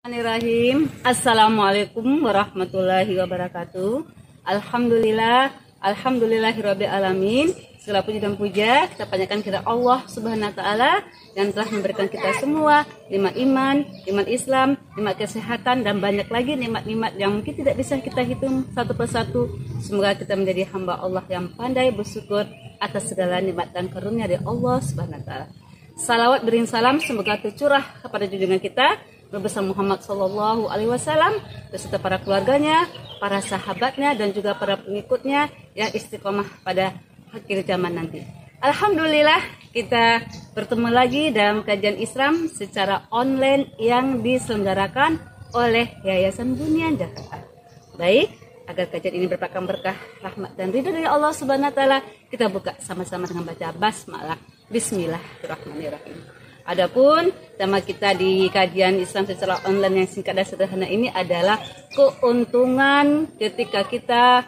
Bismillahirrahmanirrahim. Assalamualaikum warahmatullahi wabarakatuh. Alhamdulillahirabbil alamin. Segala puji dan puja kita panjatkan kepada Allah Subhanahu wa taala yang telah memberikan kita semua nikmat iman, nikmat Islam, nikmat kesehatan dan banyak lagi nikmat-nikmat yang mungkin tidak bisa kita hitung satu persatu. Semoga kita menjadi hamba Allah yang pandai bersyukur atas segala nikmat dan karunia dari Allah Subhanahu wa taala. Salawat beriring salam semoga tercurah kepada junjungan kita bersama Muhammad Sallallahu Alaihi Wasallam beserta para keluarganya, para sahabatnya dan juga para pengikutnya yang istiqomah pada akhir zaman nanti. Alhamdulillah kita bertemu lagi dalam kajian Islam secara online yang diselenggarakan oleh Yayasan Bunyan Jakarta. Baik, agar kajian ini berkah berkah, rahmat dan ridha dari Allah Subhanahu wa taala, kita buka sama-sama dengan baca basmalah. Bismillahirrahmanirrahim. Adapun tema kita di kajian Islam secara online yang singkat dan sederhana ini adalah keuntungan ketika kita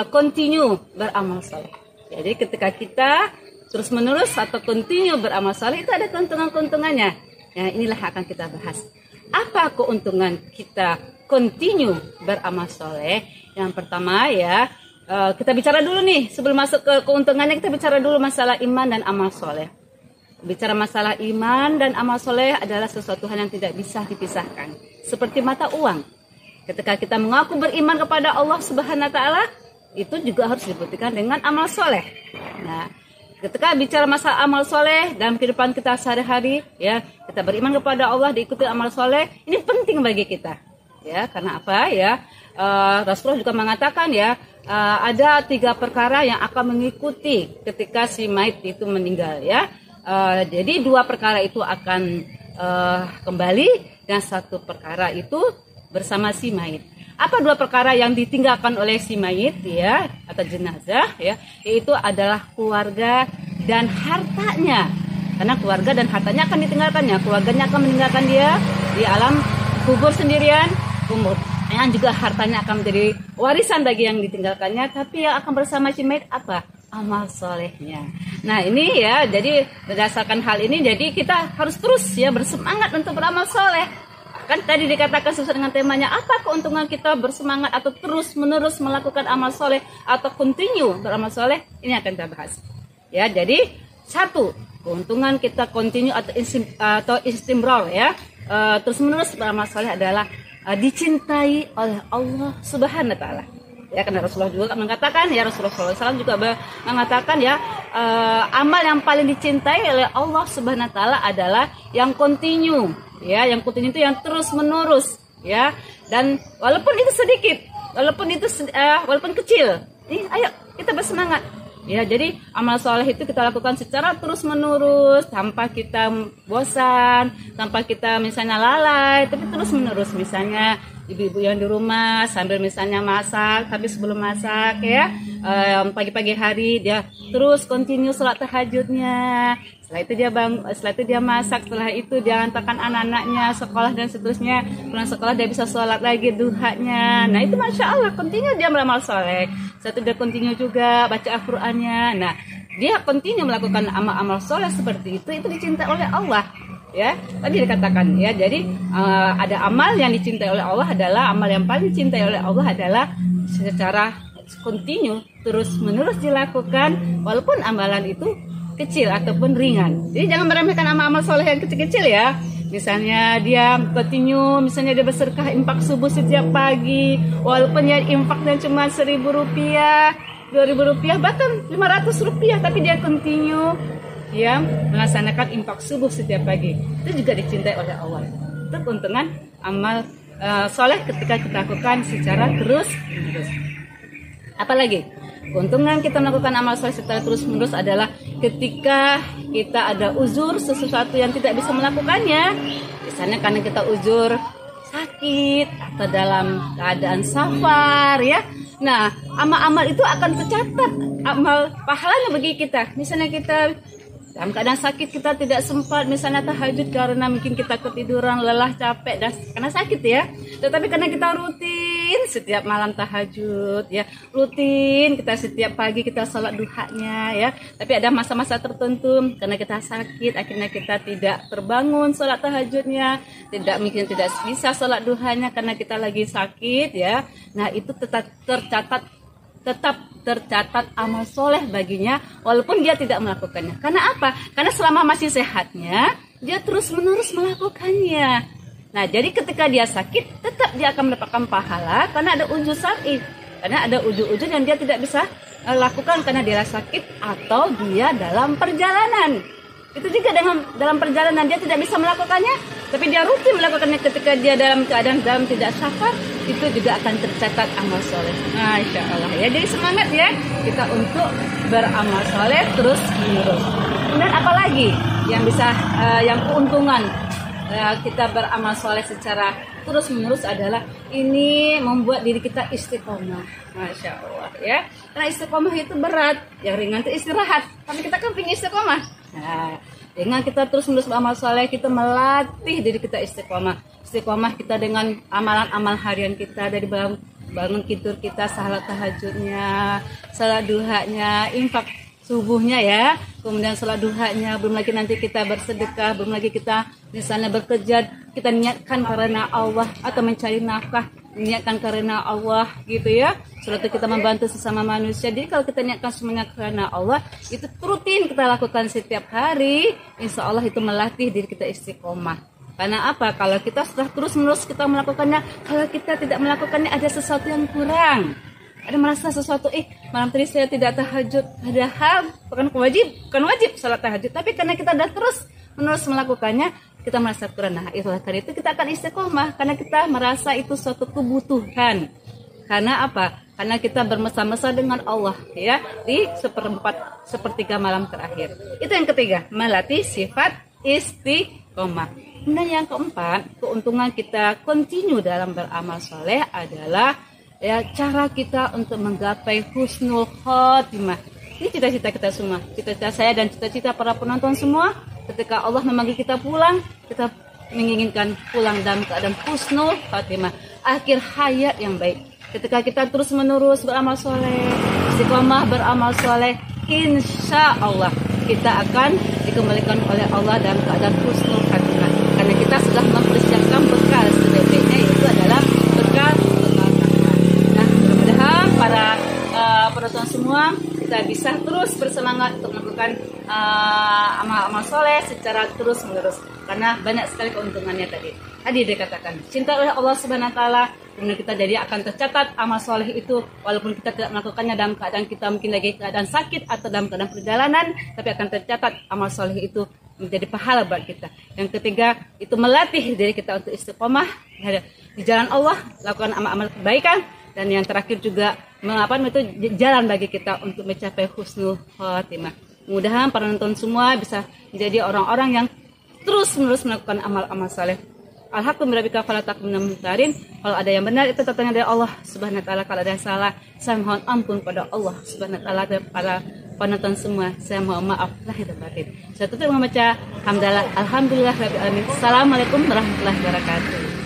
continue beramal saleh. Jadi ketika kita terus menerus atau continue beramal saleh itu ada keuntungan-keuntungannya. Nah, inilah akan kita bahas. Apa keuntungan kita continue beramal saleh? Yang pertama ya, kita bicara dulu nih sebelum masuk ke keuntungannya, kita bicara dulu masalah iman dan amal soleh. Bicara masalah iman dan amal soleh adalah sesuatu hal yang tidak bisa dipisahkan. Seperti mata uang. Ketika kita mengaku beriman kepada Allah Subhanahu wa taala, itu juga harus dibuktikan dengan amal soleh. Nah, ketika bicara masalah amal soleh dalam kehidupan kita sehari-hari, ya kita beriman kepada Allah diikuti amal soleh, ini penting bagi kita. Ya, karena apa ya? Rasulullah juga mengatakan ya, ada 3 perkara yang akan mengikuti ketika si mayit itu meninggal ya. Jadi 2 perkara itu akan kembali dan 1 perkara itu bersama si mayit. Apa 2 perkara yang ditinggalkan oleh si mayit ya atau jenazah ya? Yaitu adalah keluarga dan hartanya. Karena keluarga dan hartanya akan ditinggalkannya. Keluarganya akan meninggalkan dia di alam kubur sendirian. Yang juga hartanya akan menjadi warisan bagi yang ditinggalkannya, tapi yang akan bersama si mayit apa? Amal solehnya. Nah ini ya, jadi berdasarkan hal ini, jadi kita harus terus ya bersemangat untuk beramal soleh. Kan tadi dikatakan sesuai dengan temanya, apa keuntungan kita bersemangat atau terus menerus melakukan amal soleh atau continue beramal soleh? Ini akan kita bahas. Ya, jadi 1, keuntungan kita continue atau istimrar ya, terus menerus beramal soleh adalah dicintai oleh Allah Subhanahu wa taala. Ya, karena Rasulullah juga mengatakan ya, Rasulullah SAW juga mengatakan ya, amal yang paling dicintai oleh Allah Subhanahu wa taala adalah yang continue ya, yang continue itu yang terus menerus ya. Dan walaupun itu sedikit, walaupun kecil, ayo kita bersemangat. Ya, jadi amal soleh itu kita lakukan secara terus menerus tanpa kita bosan, tanpa kita misalnya lalai, tapi terus menerus. Misalnya ibu-ibu yang di rumah sambil misalnya masak, tapi sebelum masak ya, pagi-pagi hari dia terus continue sholat tahajudnya. Setelah itu dia masak, setelah itu dia hantarkan anak-anaknya sekolah dan seterusnya. Pulang sekolah dia bisa sholat lagi duhanya. Nah itu masya Allah, continue dia beramal soleh. Setelah itu dia continue juga baca Al-Qurannya. Nah dia continue melakukan amal-amal soleh seperti itu dicintai oleh Allah. Ya, tadi dikatakan ya, jadi ada amal yang dicintai oleh Allah adalah amal yang paling dicintai oleh Allah adalah secara continue terus menerus dilakukan walaupun amalan itu kecil ataupun ringan. Jadi jangan meremehkan amal-amal soleh yang kecil-kecil ya. Misalnya dia continue, misalnya dia bersedekah infak subuh setiap pagi, walaupun ya infaknya cuma Rp1.000, Rp2.000, bahkan Rp500, tapi dia continue ya melaksanakan infak subuh setiap pagi. Itu juga dicintai oleh Allah. Itu keuntungan amal soleh ketika kita lakukan secara terus menerus. Apalagi keuntungan kita melakukan amal soleh secara terus menerus adalah ketika kita ada uzur sesuatu yang tidak bisa melakukannya. Misalnya karena kita uzur sakit atau dalam keadaan safar ya. Nah, amal-amal itu akan tercatat amal pahalanya bagi kita. Misalnya kita dalam keadaan sakit, kita tidak sempat misalnya tahajud karena mungkin kita ketiduran, lelah, capek, dan karena sakit ya. Tetapi karena kita rutin rutin setiap malam tahajud ya, rutin kita setiap pagi kita sholat duhanya ya. Tapi ada masa-masa tertentu karena kita sakit akhirnya kita tidak terbangun sholat tahajudnya, mungkin tidak bisa sholat duhanya karena kita lagi sakit ya. Nah itu tetap tercatat amal soleh baginya walaupun dia tidak melakukannya. Karena apa? Karena selama masih sehatnya dia terus menerus melakukannya. Nah, jadi ketika dia sakit, tetap dia akan mendapatkan pahala karena ada udzur syar'i. Karena ada udzur-udzur yang dia tidak bisa lakukan karena dia sakit atau dia dalam perjalanan. Itu juga dalam perjalanan dia tidak bisa melakukannya, tapi dia rutin melakukannya ketika dia dalam keadaan tidak safar, itu juga akan tercatat amal soleh. Masya Allah ya. Jadi semangat ya kita untuk beramal soleh terus menerus. Kemudian apalagi yang bisa yang keuntungan kita beramal soleh secara terus menerus adalah ini membuat diri kita istiqomah. Masya Allah ya. Karena istiqomah itu berat, yang ringan itu istirahat. Tapi kita kan pengen istiqomah. Nah, dengan kita terus menerus beramal soleh, kita melatih diri kita istiqomah. Istiqomah kita dengan amalan-amal harian kita dari bangun tidur kita, salat tahajudnya, salat duhanya, infak subuhnya ya, kemudian sholat duhanya, belum lagi nanti kita bersedekah, belum lagi kita misalnya bekerja, kita niatkan karena Allah atau mencari nafkah, niatkan karena Allah gitu ya. Setelah itu kita membantu sesama manusia. Jadi kalau kita niatkan semuanya karena Allah, itu rutin kita lakukan setiap hari, insya Allah itu melatih diri kita istiqomah. Karena apa? Kalau kita setelah terus menerus kita melakukannya, kalau kita tidak melakukannya ada sesuatu yang kurang. Ada merasa sesuatu, malam tadi saya tidak tahajud, padahal bukan wajib salat tahajud, tapi karena kita sudah terus menerus melakukannya, kita merasa kurang. Nah, itulah tadi itu kita akan istiqomah karena kita merasa itu suatu kebutuhan. Karena apa? Karena kita bermesra-mesra dengan Allah ya di sepertiga malam terakhir. Itu yang ketiga, melatih sifat istiqomah. Kemudian yang keempat, keuntungan kita continue dalam beramal soleh adalah ya cara kita untuk menggapai husnul khotimah. Ini cita-cita kita semua, cita-cita saya dan cita-cita para penonton semua. Ketika Allah memanggil kita pulang, kita menginginkan pulang dalam keadaan husnul khotimah, akhir hayat yang baik. Ketika kita terus menerus beramal soleh, istiqomah beramal soleh, insya Allah kita akan dikembalikan oleh Allah dalam keadaan husnul khotimah. Karena kita sudah mempersiapkan bekal sebaik-baiknya, yaitu adalah bekal. Para penonton semua, kita bisa terus bersemangat untuk melakukan amal-amal soleh secara terus menerus karena banyak sekali keuntungannya tadi dikatakan cinta oleh Allah Subhanahu Wa Taala, kemudian kita jadi akan tercatat amal soleh itu walaupun kita tidak melakukannya dalam keadaan kita mungkin lagi keadaan sakit atau dalam keadaan perjalanan, tapi akan tercatat amal soleh itu menjadi pahala buat kita. Yang ketiga itu melatih diri kita untuk istiqomah di jalan Allah, lakukan amal-amal kebaikan. Dan yang terakhir juga itu jalan bagi kita untuk mencapai husnul khotimah. Mudah-mudahan para nonton semua bisa menjadi orang-orang yang terus menerus melakukan amal-amal saleh. Alhamdulillah fala takminal mumtarin. Kalau ada yang benar itu datangnya dari Allah Subhanahu Wa Taala. Kalau ada yang salah, saya mohon ampun pada Allah Subhanahu Wa Taala. Para penonton semua, saya mohon maaf lahir dan batin. Saya tutup membaca hamdalah alhamdulillah rabbil alamin. Assalamualaikum warahmatullahi wabarakatuh.